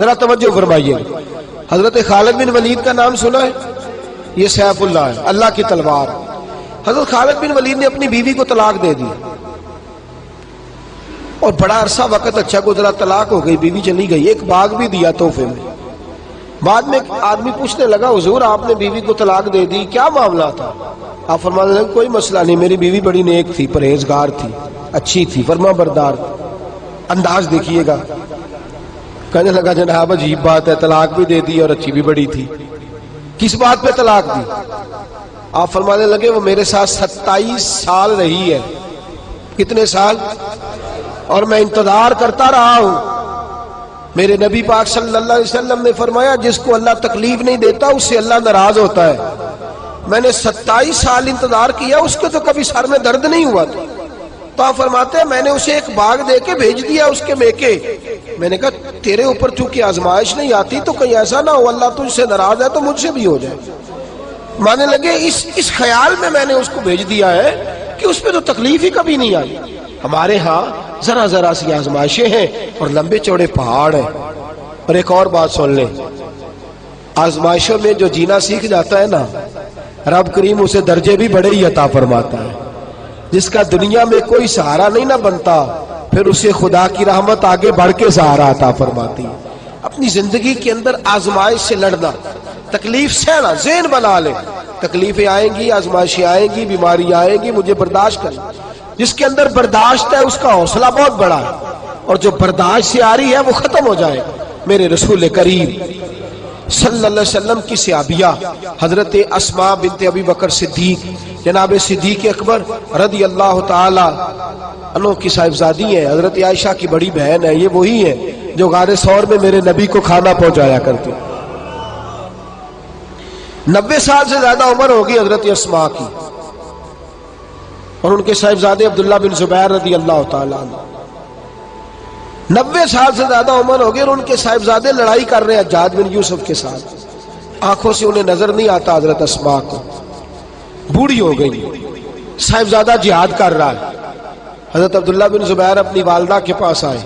ذرا توجہ فرمائیے. حضرت خالد بن ولید کا نام سنا ہے؟ یہ سیف اللہ ہے، اللہ کی تلوار. حضرت خالد بن ولید نے اپنی بیوی کو طلاق دے دی اور بڑا عرصہ وقت اچھا گزرا، طلاق ہو گئی، بیوی چلی گئی. ایک باغ بھی دیا تحفے میں. بعد میں آدمی پوچھنے لگا حضور آپ نے بیوی کو طلاق دے دی، کیا معاملہ تھا؟ آپ فرمانے لگے کوئی مسئلہ نہیں، میری بیوی بڑی نیک تھی، پرہیزگار تھی، اچھی تھی، فرما بردار. انداز دیکھیے گا. کہنے لگا جناب عجیب بات ہے، طلاق بھی دے دی اور اچھی بھی بڑی تھی، کس بات پہ طلاق دی؟ آپ فرمانے لگے وہ میرے ساتھ 27 سال رہی ہے. کتنے سال؟ اور میں انتظار کرتا رہا ہوں. میرے نبی پاک صلی اللہ علیہ وسلم نے فرمایا جس کو اللہ تکلیف نہیں دیتا اس سے اللہ ناراض ہوتا ہے. میں نے 27 سال انتظار کیا، اس کے تو کبھی سر میں درد نہیں ہوا تھا. تو آپ فرماتے ہیں میں نے اسے ایک باغ دے کے بھیج دیا اس کے میکے. میں نے کہا تیرے اوپر چونکہ آزمائش نہیں آتی تو کہیں ایسا نہ ہو اللہ تجھ سے ناراض ہے تو مجھ سے بھی ہو جائے. مانے لگے اس خیال میں نے اس کو بھیج دیا ہے کہ اس پہ تو تکلیف ہی کبھی نہیں آئی. ہمارے ہاں ذرا ذرا سی آزمائشیں ہیں اور لمبے چوڑے پہاڑ ہیں. اور ایک اور بات سن لیں، آزمائشوں میں جو جینا سیکھ جاتا ہے نا، رب کریم اسے درجے بھی بڑے ہی عطا فرماتا ہے. جس کا دنیا میں کوئی سہارا نہیں نہ بنتا پھر اسے خدا کی رحمت آگے بڑھ کے سہارا عطا فرماتی. اپنی زندگی کے اندر آزمائش سے لڑنا، تکلیف سہنا، ذہن بنا لے تکلیفیں آئیں گی، آزمائشیں آئیں گی، بیماری آئیں گی، مجھے برداشت کرنا. جس کے اندر برداشت ہے اس کا حوصلہ بہت بڑا ہے، اور جو برداشت سے آ رہی ہے وہ ختم ہو جائے. میرے رسول کریم صلی اللہ علیہ وسلم کی صحابیہ حضرت اسماء بنت ابی بکر صدیق، جناب صدیق اکبر رضی اللہ تعالی عنہ کی صاحبزادی ہیں، حضرت عائشہ کی بڑی بہن ہے. یہ وہی ہیں جو غار ثور میں میرے نبی کو کھانا پہنچایا کرتے. 90 سال سے زیادہ عمر ہوگی حضرت اسماء کی، اور ان کے صاحبزادے عبداللہ بن زبیر رضی اللہ تعالیٰ عنہ. 90 سال سے زیادہ عمر ہوگی اور ان کے صاحبزادے لڑائی کر رہے ہیں حجاج بن یوسف کے ساتھ. آنکھوں سے انہیں نظر نہیں آتا حضرت اسماء کو، بوڑھی ہو گئی، صاحبزادہ جہاد کر رہا ہے. حضرت عبداللہ بن زبیر اپنی والدہ کے پاس آئے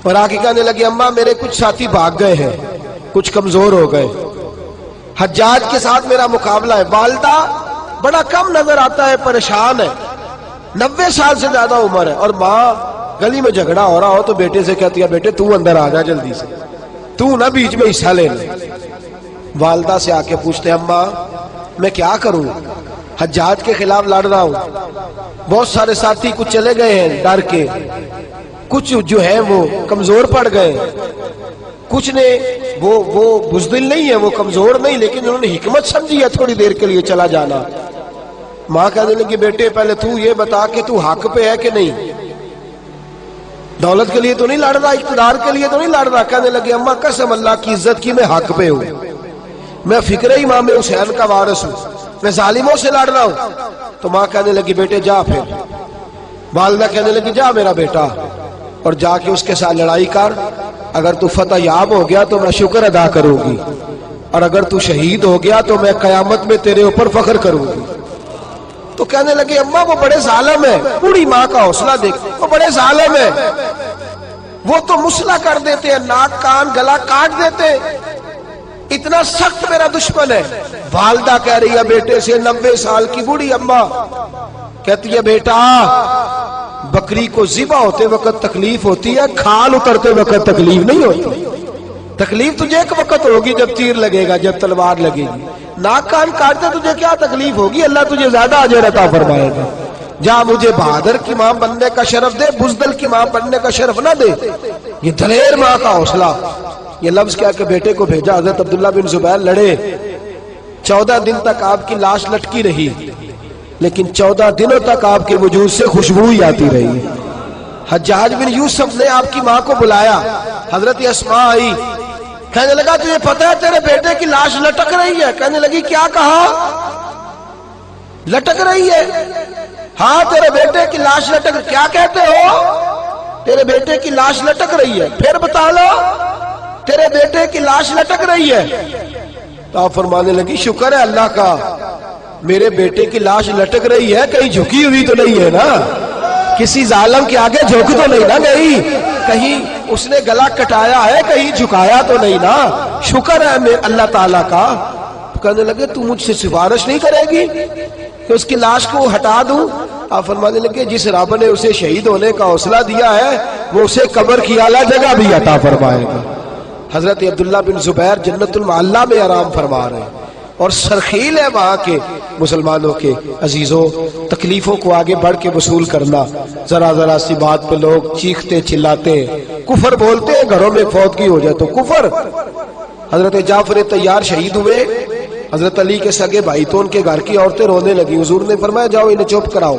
اور آ کے کہنے لگے اماں میرے کچھ ساتھی بھاگ گئے ہیں، کچھ کمزور ہو گئے، حجاج کے ساتھ میرا مقابلہ ہے. والدہ بڑا کم نظر آتا ہے، پریشان ہے، 90 سال سے زیادہ عمر ہے. اور ماں گلی میں جھگڑا ہو رہا ہو تو بیٹے سے کہتی ہے بیٹے تو اندر آ جا جلدی سے، تو نہ بیچ میں حصہ لے لے. والدہ سے آ کے پوچھتے ہیں اماں میں کیا کروں، حجاج کے خلاف لڑ رہا ہوں، بہت سارے ساتھی کچھ چلے گئے ہیں ڈر کے، کچھ جو ہے وہ کمزور پڑ گئے، کچھ نے وہ بزدل نہیں ہے، وہ کمزور نہیں، لیکن انہوں نے حکمت سمجھی ہے تھوڑی دیر کے لیے چلا جانا. ماں کہنے لگی بیٹے پہلے تو یہ بتا کہ تو حق پہ ہے کہ نہیں، دولت کے لیے تو نہیں لڑ رہا، اقتدار کے لیے تو نہیں لڑ رہا. کہنے لگے اماں قسم اللہ کی عزت کی میں حق پہ ہوں، میں فکر امام حسین کا وارث ہوں، میں ظالموں سے لڑ رہا ہوں. تو ماں کہنے لگی بیٹے جا. پھر والدہ کہنے لگی جا میرا بیٹا اور جا کے اس کے ساتھ لڑائی کر، اگر تو فتح یاب ہو گیا تو میں شکر ادا کروں گی، اور اگر تو شہید ہو گیا تو میں قیامت میں تیرے اوپر فخر کروں گی. تو کہنے لگے اماں وہ بڑے ظالم ہے، بوڑھی ماں کا حوصلہ دیکھ، وہ بڑے ظالم ہے، وہ تو مسلح کر دیتے ہیں، ناک کان گلا کاٹ دیتے ہیں، اتنا سخت میرا دشمن ہے. والدہ کہہ رہی ہے بیٹے سے، 90 سال کی بوڑھی اماں کہتی ہے بیٹا بکری کو ذبح ہوتے وقت تکلیف ہوتی ہے، کھال اترتے وقت تکلیف نہیں ہوتی. تکلیف تجھے ایک وقت ہوگی جب تیر لگے گا، جب تلوار لگے گی. ناک کان کاٹتے تجھے کیا تکلیف ہوگی، اللہ تجھے زیادہ اجر عطا فرمائے گا. جا مجھے بہادر کی ماں بننے کا شرف دے، بزدل کی ماں بننے کا شرف نہ دے. یہ دلیر ماں کا حوصلہ. یہ لفظ کیا کہ بیٹے کو بھیجا. حضرت عبداللہ بن زبیر لڑے، 14 دن تک آپ کی لاش لٹکی رہی، لیکن 14 دنوں تک آپ کے وجود سے خوشبو ہی آتی رہی. حجاج بن یوسف نے آپ کی ماں کو بلایا، حضرت اسماء آئی، کہنے لگا تجھے پتہ ہے تیرے بیٹے کی لاش لٹک رہی ہے؟ کہنے لگی کیا کہا؟ لٹک رہی ہے؟ ہاں تیرے بیٹے کی لاش لٹک، کیا کہتے ہو؟ تیرے بیٹے کی لاش لٹک رہی ہے، پھر بتا لو. تیرے بیٹے کی لاش لٹک رہی ہے. تو آپ فرمانے لگی شکر ہے اللہ کا، میرے بیٹے کی لاش لٹک رہی ہے، کہیں جھکی ہوئی تو نہیں ہے نا، کسی ظالم کے آگے جھک تو نہیں نہ گئی. کہیں اس نے گلا کٹایا ہے، کہیں جھکایا تو نہیں نا، شکر ہے اللہ تعالیٰ کا۔ کہنے لگے تو مجھ سے سفارش نہیں کرے گی کہ اس کی لاش کو ہٹا دوں؟ آپ فرمانے لگے جس رب نے اسے شہید ہونے کا حوصلہ دیا ہے وہ اسے قبر کی اعلیٰ جگہ بھی عطا فرمائے گا۔ حضرت عبداللہ بن زبیر جنت المعلیٰ میں آرام فرما رہے ہیں، اور سرخیل ہے وہاں کے مسلمانوں کے عزیزوں، تکلیفوں کو آگے بڑھ کے وصول کرنا۔ ذرا ذرا سی بات پہ لوگ چیختے چلاتے ہیں، کفر بولتے ہیں، گھروں میں فوتگی ہو جائے تو کفر۔ حضرت جعفر طیار شہید ہوئے، حضرت علی کے سگے بھائی تو ان کے گھر کی عورتیں رونے لگی، حضور نے فرمایا جاؤ انہیں چپ کراؤ۔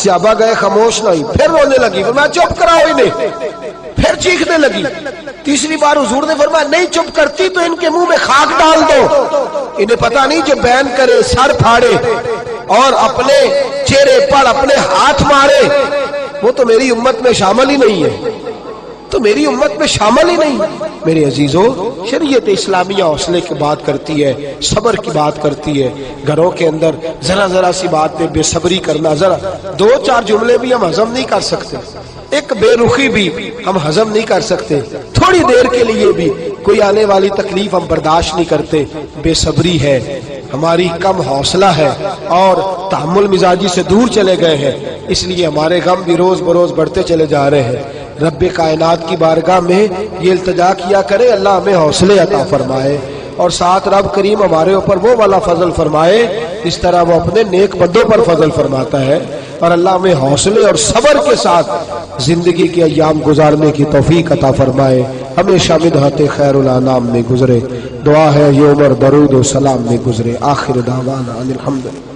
صحابہ گئے، خاموش نہیں، پھر رونے لگی، فرمایا چپ کراؤ انہیں، پھر چیخنے لگی۔ تیسری بار حضور نے فرمایا نہیں چپ کرتی تو ان کے منہ میں خاک ڈال دو، انہیں پتہ نہیں جو بین کرے، سر پھاڑے اور اپنے چہرے پر اپنے ہاتھ مارے وہ تو میری امت میں شامل ہی نہیں ہے، تو میری امت میں شامل ہی نہیں۔ میرے عزیزوں، شریعت اسلامیہ حوصلے کی بات کرتی ہے، صبر کی بات کرتی ہے۔ گھروں کے اندر ذرا ذرا سی بات پہ بے صبری کرنا، ذرا دو چار جملے بھی ہم ہضم نہیں کر سکتے، ایک بے رخی بھی ہم ہضم نہیں کر سکتے، تھوڑی دیر کے لیے بھی کوئی آنے والی تکلیف ہم برداشت نہیں کرتے۔ بے صبری ہے، ہماری کم حوصلہ ہے اور تحمل مزاجی سے دور چلے گئے ہیں، اس لیے ہمارے غم بھی روز بروز بڑھتے چلے جا رہے ہیں۔ رب کائنات کی بارگاہ میں یہ التجا کیا کرے اللہ ہمیں حوصلے عطا فرمائے، اور ساتھ رب کریم ہمارے اوپر وہ والا فضل فرمائے اس طرح وہ اپنے نیک بندوں پر فضل فرماتا ہے، اور اللہ ہمیں حوصلے اور صبر کے ساتھ زندگی کے ایام گزارنے کی توفیق عطا فرمائے، ہمیشہ مدحت خیر الانام میں گزرے۔ دعا ہے یہ عمر درود و سلام میں گزرے۔ آخر دعوانا الحمدللہ۔